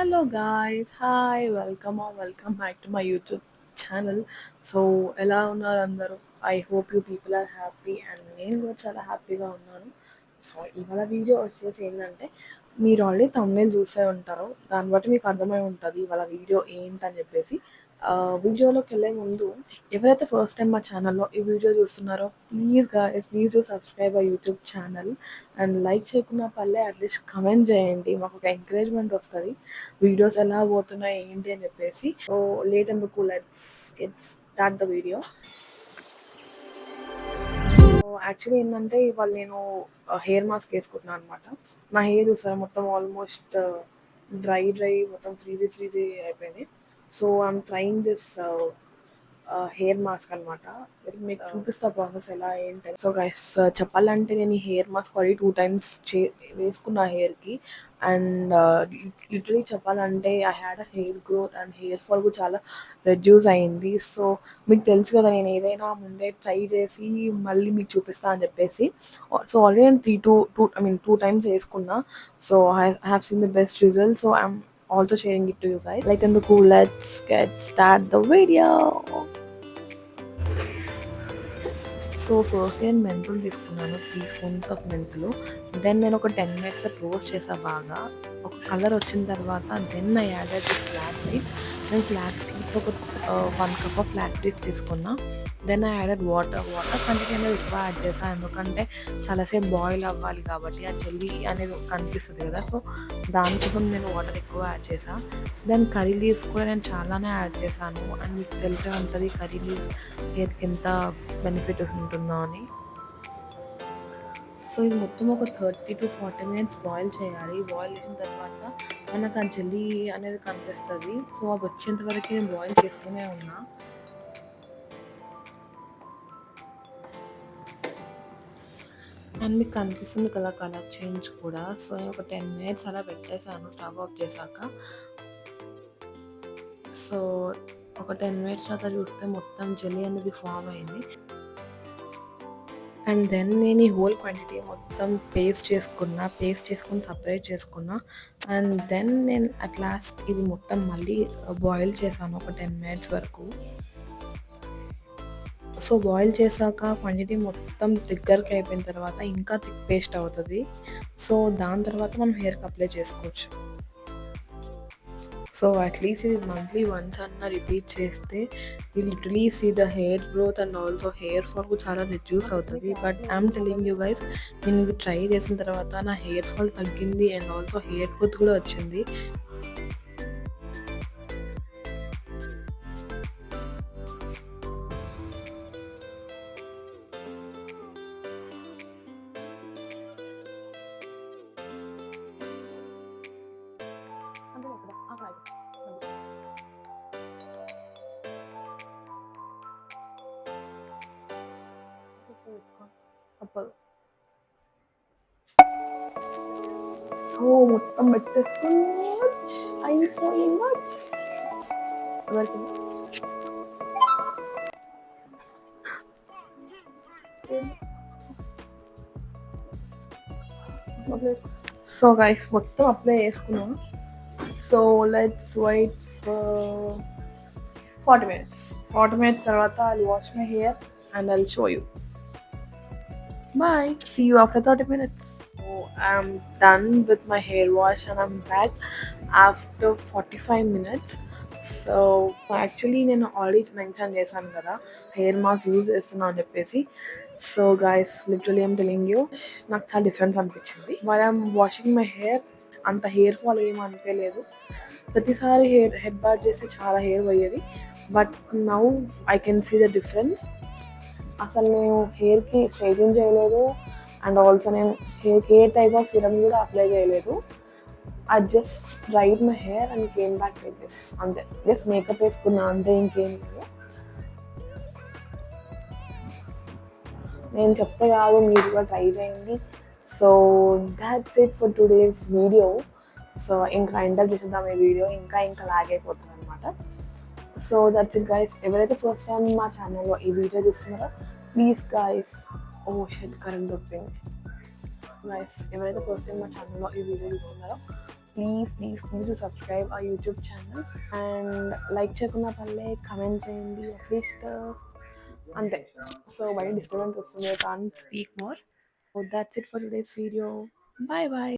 Hello guys, hi, welcome back to my YouTube channel. So, ఎలా ఉన్నారు అందరూ? I hope you people are happy and నేను కూడా చాలా హ్యాపీగా ఉన్నాను. సో, ఇవాళ వీడియో వచ్చేసి ఏంటంటే మీరు ఆల్రెడీ thumbnail చూసే ఉంటారు. దాన్ని బట్టి మీకు అర్థమై ఉంటుంది ఇవాళ వీడియో ఏంటని చెప్పేసి. వీడియోలోకి వెళ్ళే ముందు ఎవరైతే ఫస్ట్ టైం మా ఛానల్లో ఈ వీడియో చూస్తున్నారో please do subscribe our YouTube channel and like చేయకున్న పర్లే అట్లీస్ట్ కమెంట్ చేయండి, మాకు ఒక ఎంకరేజ్మెంట్ వస్తుంది వీడియోస్ ఎలా పోతున్నాయి ఏంటి అని చెప్పేసి. సో లేట్ ఎందుకు, let's get start the video. Actually ఏంటంటే ఇవాళ నేను హెయిర్ మాస్క్ వేసుకుంటున్నాను అనమాట. నా హెయిర్ చూసారా మొత్తం ఆల్మోస్ట్ డ్రై మొత్తం ఫ్రీజీ అయిపోయింది. So I'm trying this hair mask అనమాట. మీకు చూపిస్తా ప్రాసెస్ ఎలా ఏంటి. సో గైస్ చెప్పాలంటే నేను ఈ హెయిర్ మాస్క్ ఆల్రెడీ 2 times వేసుకున్న హెయిర్కి. అండ్ లిటరలీ చెప్పాలంటే I had a hair growth and hair fall కూడా చాలా రెడ్యూస్ అయింది. సో మీకు తెలుసు కదా నేను ఏదైనా ముందే ట్రై చేసి మళ్ళీ మీకు చూపిస్తా అని చెప్పేసి. సో ఆల్రెడీ నేను 2 times వేసుకున్నా. So I have seen the best result. So I'm also sharing it to you guys. Like ఎందుకు, let's get start the video. So first నేను మెంతులు తీసుకున్నాను, 3 spoons ఆఫ్ మెంతులు. దెన్ నేను ఒక 10 minutes రోస్ట్ చేసాను బాగా. ఒక కలర్ వచ్చిన తర్వాత then I added this flax seeds. నేను ఫ్లాక్స్ సీడ్స్ ఒక 1 cup ఆఫ్ ఫ్లాక్స్ సీడ్స్ తీసుకున్నా. Then I added water content అనేది ఎక్కువ యాడ్ చేశాను, ఎందుకంటే చాలాసేపు బాయిల్ అవ్వాలి కాబట్టి ఆ జెల్లీ అనేది కనిపిస్తుంది కదా. సో దానికోసం నేను వాటర్ ఎక్కువ యాడ్ చేశాను. దెన్ కర్రీ లీవ్స్ కూడా నేను చాలానే యాడ్ చేశాను. అండ్ మీకు తెలిసే ఉంటుంది కర్రీ లీవ్స్ హెయిర్కి ఎంత బెనిఫిట్ ఉంటుందో అని. సో ఇది మొత్తం ఒక 30 to 40 minutes బాయిల్ చేయాలి. బాయిల్ చేసిన తర్వాత మనకు ఆ జెల్లీ అనేది కనిపిస్తుంది. సో అది వచ్చేంత వరకు నేను బాయిల్ చేస్తూనే ఉన్నా. అండ్ మీకు కనిపిస్తుంది కదా కలర్ చేంజ్ కూడా. సో నేను ఒక 10 minutes అలా పెట్టేశాను స్టవ్ ఆఫ్ చేశాక. సో ఒక 10 minutes తర్వాత చూస్తే మొత్తం జెల్లీ అనేది ఫామ్ అయింది. అండ్ దెన్ నేను ఈ హోల్ క్వాంటిటీ మొత్తం పేస్ట్ చేసుకుని సపరేట్ చేసుకున్నా. అండ్ దెన్ నేను అట్ లాస్ట్ ఇది మొత్తం మళ్ళీ బాయిల్ చేశాను ఒక 10 minutes వరకు. సో బాయిల్ చేశాక క్వాంటిటీ మొత్తం దగ్గరికి అయిపోయిన తర్వాత ఇంకా థిక్ పేస్ట్ అవుతుంది. సో దాని తర్వాత మనం హెయిర్కి అప్లై చేసుకోవచ్చు. సో అట్లీస్ట్ ఇది మంత్లీ వన్స్ అన్న రిపీట్ చేస్తే you literally see the hair growth and also hair fall కూడా చాలా రిడ్యూస్ అవుతుంది. But I'm telling you guys, నేను ఇది ట్రై చేసిన తర్వాత నా హెయిర్ ఫాల్ తగ్గింది అండ్ ఆల్సో హెయిర్ గ్రోత్ కూడా వచ్చింది. సో మొత్తం పెట్టేసుకుని అయిపోయింది. సో గైస్ మొత్తం అప్లై చేసుకున్నాను. So let's wait for 40 minutes. 40 minutes తర్వాత I'll wash my hair and I'll show you. Bye. See you after 30 minutes. So I'm done with my hair wash and I'm back after 45 minutes. So actually నేను already mention చేశాను కదా hair mask use చేస్తున్నా అని చెప్పేసి. So guys literally I'm telling you, నాకు చాలా difference అనిపించింది. While I'm washing my hair అంత హెయిర్ ఫాల్ ఏం అనిపించలేదు. ప్రతిసారి హెడ్ బాత్ చేస్తే చాలా హెయిర్ పోయేది. But now I can see the difference. అసలు నేను హెయిర్కి స్ట్రైటింగ్ చేయలేదు అండ్ ఆల్సో నేను హెయిర్కి ఏ టైప్ ఆఫ్ సిరమ్ కూడా అప్లై చేయలేదు. I just dried my hair and came back like this. అంతే, జస్ట్ మేకప్ వేసుకున్నా అంతే, ఇంకేం లేదు. నేను చెప్తే కాదు, మీరు కూడా ట్రై చేయండి. So that's it for today's video. So ఇంకా ఎంటర్ చేసేద్దాం ఈ వీడియో, ఇంకా లాగ్ అయిపోతుంది అనమాట. So that's it guys. ఎవరైతే ఫస్ట్ టైం మా ఛానల్లో ఈ వీడియో చూస్తున్నారో ప్లీజ్ గైస్, ఓ షెడ్ కరెంట్ దొరికింది గైస్. ఎవరైతే ఫస్ట్ టైం మా ఛానల్లో ఈ వీడియో చూస్తున్నారో ప్లీజ్ సబ్స్క్రైబ్ ఆ యూట్యూబ్ ఛానల్ అండ్ లైక్ చేయకుండా పర్లే కమెంట్ చేయండి అట్లీస్ట్ అంతే. సో బయట డిస్టర్బెన్స్ వస్తుంది, I can't speak more. That's it for today's video. Bye bye.